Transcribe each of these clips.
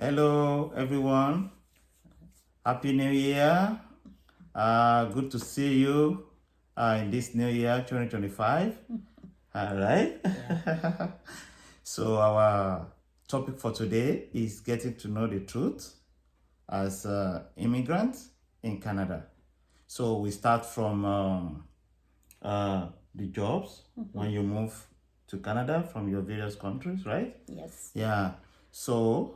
Hello, everyone. Happy New Year. Good to see you in this new year, 2025. All right. Yeah. So, our topic for today is getting to know the truth as immigrants in Canada. So, we start from the jobs when you move to Canada from your various countries, right? Yes. Yeah. So,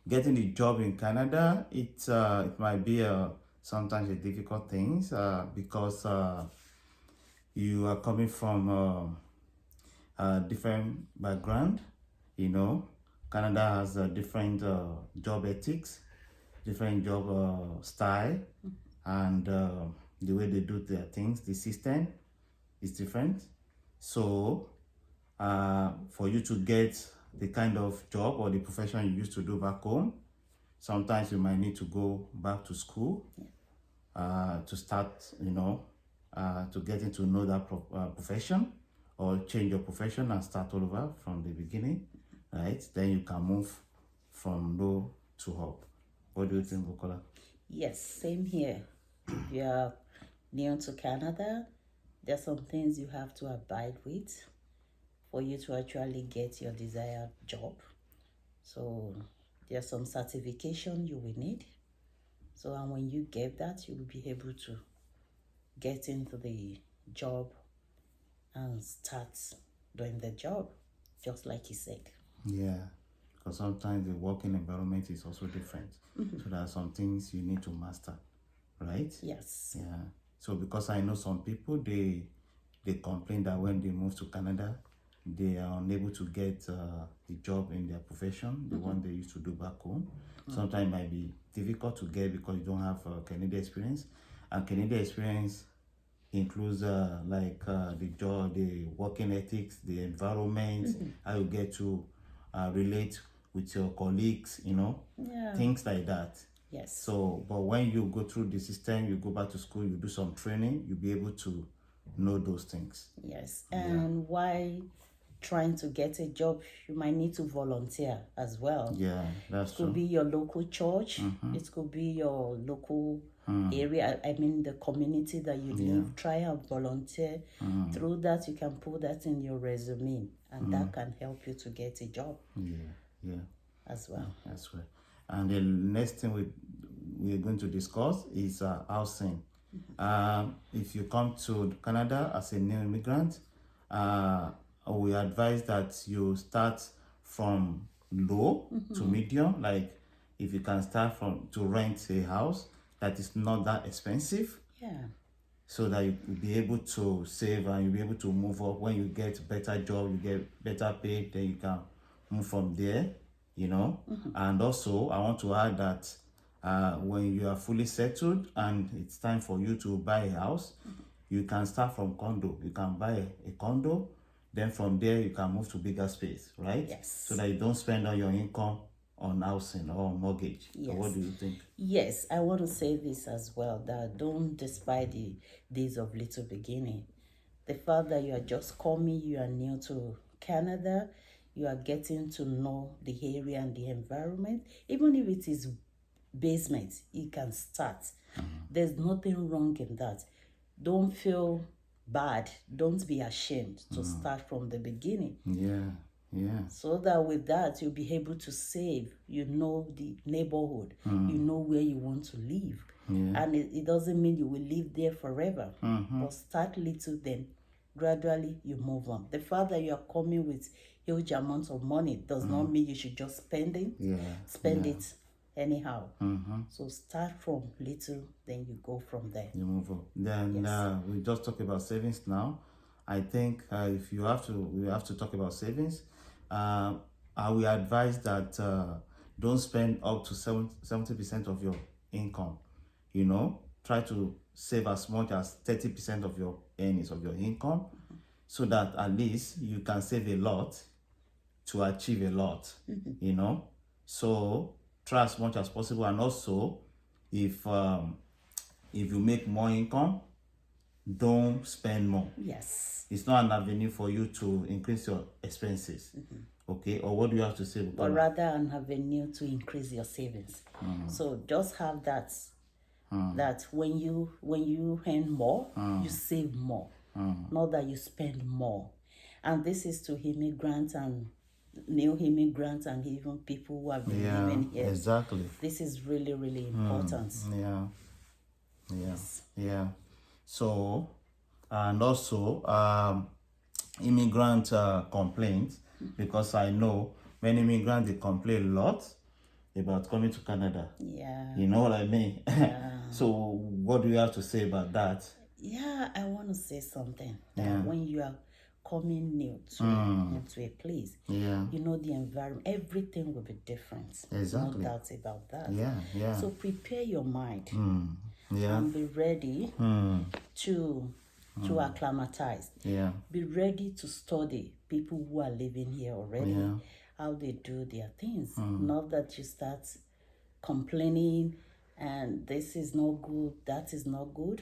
getting a job in Canada, it might be sometimes a difficult thing because you are coming from a different background. You know, Canada has a different job ethics, different job style, and the way they do their things. The system is different. So, for you to get the kind of job or the profession you used to do back home, sometimes you might need to go back to school to start, to getting to know that profession, or change your profession and start all over from the beginning, right? Then you can move from low to up. What do you think, Bukola? Yes, same here. If you are new to Canada, there are some things you have to abide with for you to actually get your desired job. So there's some certification you will need. So and when you get that, you will be able to get into the job and start doing the job, just like you said. Yeah, because sometimes the working environment is also different. So there are some things you need to master, right? Yes. Yeah. So because I know some people, they complain that when they move to Canada, they are unable to get a job in their profession, the one they used to do back home. Sometimes it might be difficult to get because you don't have Canadian experience, and Canadian experience includes the job, the working ethics, the environment, how you get to relate with your colleagues, Yeah. things like that. Yes. So, but when you go through the system, you go back to school, you do some training, you'll be able to know those things. Yes. And why trying to get a job, you might need to volunteer as well. Yeah, that's It could true. be your local church, it could be your local area, I mean the community that you live. Try and volunteer. Through that, you can put that in your resume, and that can help you to get a job Yeah, as well. that's right. And the next thing we're going to discuss is housing. If you come to Canada as a new immigrant, we advise that you start from low to medium. Like if you can start from to rent a house that is not that expensive, Yeah. so that you will be able to save and you'll be able to move up. When you get better job, you get better pay, then you can move from there, And also, I want to add that when you are fully settled and it's time for you to buy a house, you can start from condo. You can buy a condo, then from there you can move to bigger space, right? Yes. So that you don't spend all your income on housing or mortgage. Yes. So what do you think? Yes, I want to say this as well, that don't despise the days of little beginning. The fact that you are just coming, you are new to Canada, you are getting to know the area and the environment. Even if it is basement, you can start. There's nothing wrong in that. Don't feel bad. Don't be ashamed to start from the beginning. Yeah. So that with that, you'll be able to save. You know the neighborhood. You know where you want to live. And it doesn't mean you will live there forever. But start little, then gradually you move on. The fact that you are coming with huge amounts of money does not mean you should just spend it anyhow. So start from little, then you go from there. You move up. Then we just talk about savings now. I think if we have to talk about savings. I will advise that don't spend up to 70% of your income. Try to save as much as 30% of your earnings, of your income, so that at least you can save a lot to achieve a lot. So try as much as possible. And also, if you make more income, don't spend more. Yes. It's not an avenue for you to increase your expenses. Okay, or what do you have to say, but Bukola? rather an avenue to increase your savings. So just have that that when you earn more, you save more, not that you spend more. And this is to immigrants and new immigrants and even people who have been Yeah, living here. exactly. This is really, really important. Yeah, yeah. So, and also, immigrant complaints, because I know many immigrants, they complain a lot about coming to Canada. Yeah. You know what I mean? So, what do you have to say about that? Yeah, I want to say something that Yeah. when you are coming new to into a place, Yeah, you know the environment, everything will be different. exactly. No doubt about that. Yeah. So prepare your mind Yeah. and be ready to acclimatize. Yeah. Be ready to study people who are living here already, Yeah. how they do their things. Not that you start complaining and this is not good, that is not good,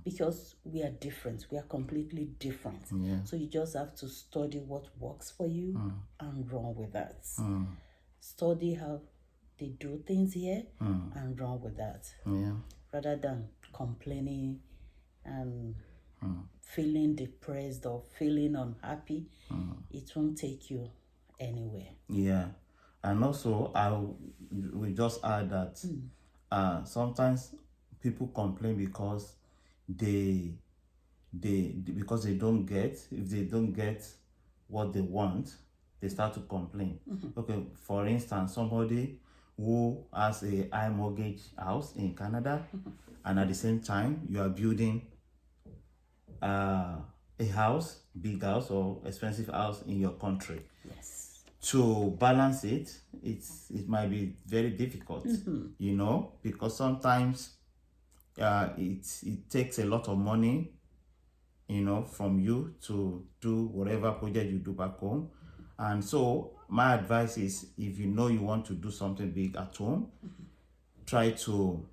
because we are different. We are completely different. Yeah. So you just have to study what works for you and run with that. Study how they do things here and run with that, Yeah. rather than complaining and feeling depressed or feeling unhappy. It won't take you anywhere. Yeah. And also, we just add that sometimes people complain because because they don't get, if they don't get what they want, they start to complain. Okay, for instance, somebody who has a high mortgage house in Canada, and at the same time you are building a house, big house or expensive house in your country. Yes. To balance it, it might be very difficult, you know, because sometimes it takes a lot of money, you know, from you to do whatever project you do back home. And so my advice is, if you know you want to do something big at home, try to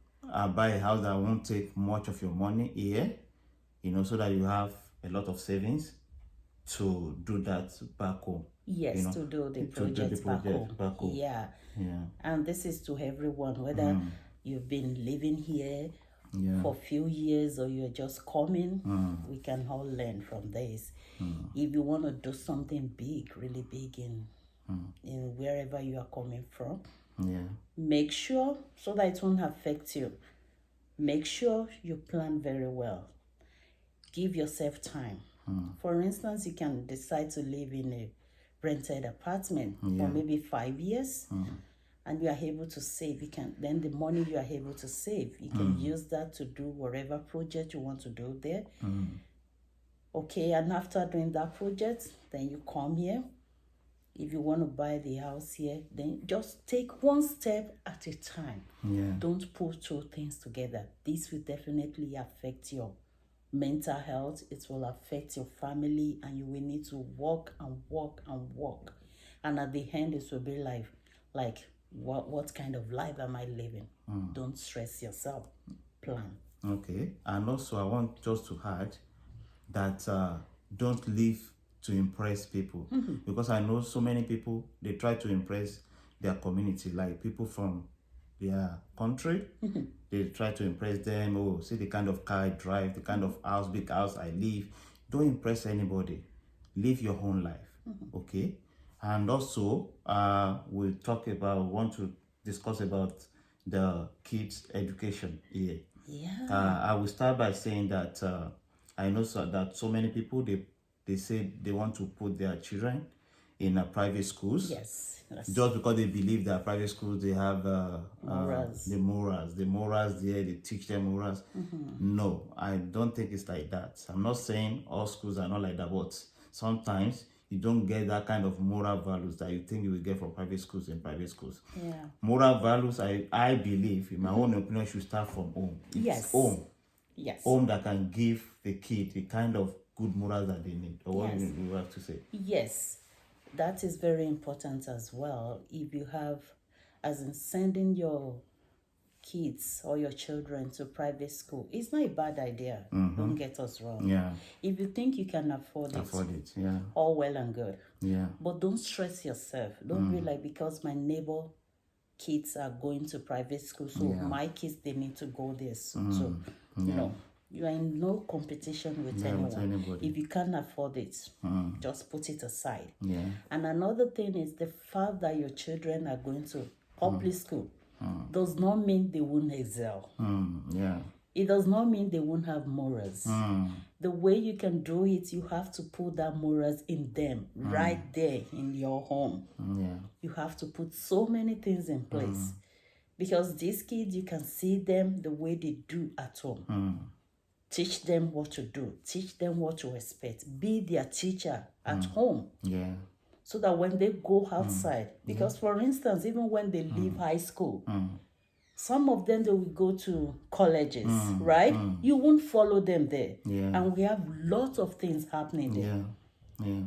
buy a house that won't take much of your money here, you know, so that you have a lot of savings to do that back home. Yes, you know, to do the to do project, the project back home. Yeah. Yeah. And this is to everyone, whether you've been living here for a few years or you're just coming, we can all learn from this. If you want to do something big, really big in wherever you are coming from, make sure, so that it won't affect you, make sure you plan very well. Give yourself time. For instance, you can decide to live in a rented apartment for maybe 5 years, and you are able to save. You can, then the money you are able to save, you can use that to do whatever project you want to do there. Okay, and after doing that project, then you come here. If you want to buy the house here, then just take one step at a time. Don't put two things together. This will definitely affect your mental health. It will affect your family, and you will need to work and work and work. And at the end, it will be like what kind of life am I living? Don't stress yourself. Plan. Okay. And also, I want just to add that don't live to impress people, because I know so many people, they try to impress their community, like people from their country. They try to impress them. Oh, see the kind of car I drive, the kind of house, big house I live. Don't impress anybody. Live your own life. Okay. And also, we'll want to discuss about the kids' education here. I will start by saying that I know that so many people, they say they want to put their children in private schools. Yes. Just because they believe that private schools, they have Morals. the morals there, they teach them morals. No, I don't think it's like that. I'm not saying all schools are not like that, but sometimes you don't get that kind of moral values that you think you will get from private schools in private schools. Moral values, I believe, in my own opinion, should start from home. It's home. Home that can give the kid the kind of good morals that they need. Or what you have to say? Yes, that is very important as well. If you have, as in sending your kids or your children to private school, it's not a bad idea. Don't get us wrong. Yeah. If you think you can afford it, Yeah. all well and good. Yeah. But don't stress yourself. Don't be like, because my neighbor kids are going to private school, so my kids, they need to go there. So no, you are in no competition with anyone. If you can't afford it, just put it aside. Yeah. And another thing is the fact that your children are going to public school does not mean they won't excel. Yeah. It does not mean they won't have morals. The way you can do it, you have to put that morals in them right there in your home. Yeah. You have to put so many things in place. Because these kids, you can see them the way they do at home. Teach them what to do. Teach them what to expect. Be their teacher at home. Yeah. So that when they go outside, because for instance, even when they leave high school, some of them, they will go to colleges, right? You won't follow them there. Yeah. And we have lots of things happening there. Yeah. Yeah.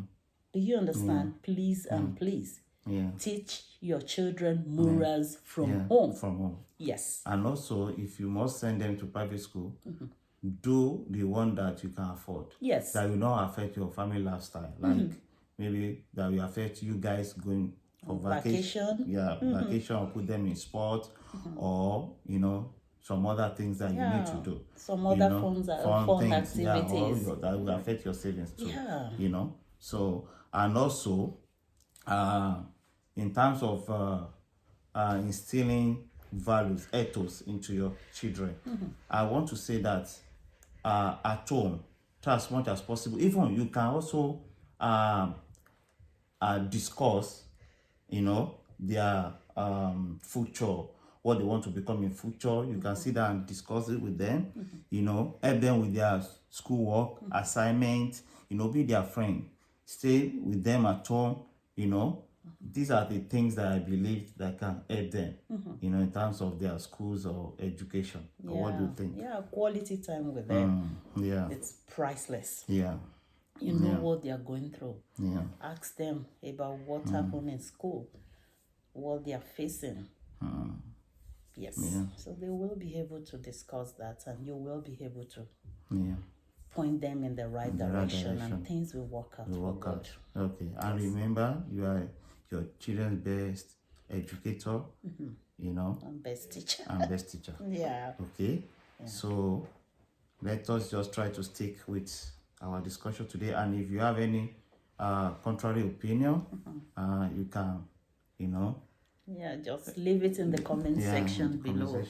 Do you understand? Please and please. Yeah. Teach your children morals from home. From home. Yes. And also, if you must send them to private school, do the one that you can afford. Yes. That will not affect your family lifestyle. Like maybe that will affect you guys going for vacation. Yeah, vacation, or put them in sport, or some other things that you need to do. Some other fun activities. Yeah, or that will affect your savings too. Yeah. So, and also, in terms of instilling values, ethos into your children, I want to say that at home, try as much as possible. Even you can also discuss, their future, what they want to become in future. You can sit down and discuss it with them. Help them with their schoolwork, assignment. Be their friend. Stay with them at home. These are the things that I believe that can help them, in terms of their schools or education. Or what do you think? Yeah, quality time with them. Yeah. It's priceless. Yeah. You know what they are going through. Yeah. Ask them about what happened in school, what they are facing. Yes. Yeah. So they will be able to discuss that, and you will be able to Yeah. point them in the right direction, and things will work out. Okay. And remember, you are your children's best educator, And best teacher. and best teacher. Yeah. Okay. So let us just try to stick with our discussion today. And if you have any contrary opinion, you can, Yeah, just leave it in the comment section below.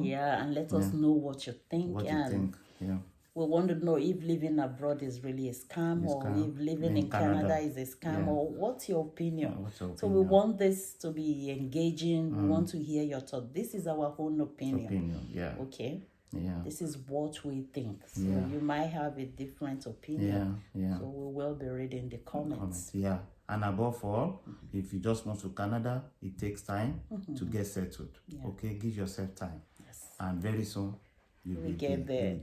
Yeah, and let us know what you think. Yeah. We want to know if living abroad is really a scam, or if living in Canada is a scam, or what's your opinion? So we want this to be engaging. We want to hear your thoughts. This is our own opinion. Yeah. Okay. Yeah. This is what we think. So you might have a different opinion. Yeah. So we will be reading the comments. Yeah. And above all, if you just move to Canada, it takes time to get settled. Okay, give yourself time. Yes. And very soon you'll get there.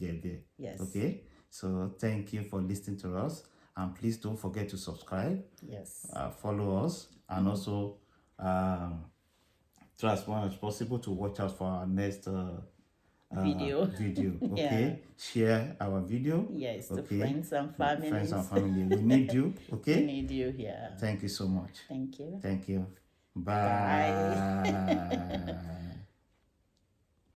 Yes. Okay. So thank you for listening to us, and please don't forget to subscribe. Yes. Follow us, and also try as much as possible to watch out for our next video. Okay. Share our video. Yes, to friends and family. We need you. Okay. We need you. Yeah. Thank you so much. Thank you. Thank you. Bye.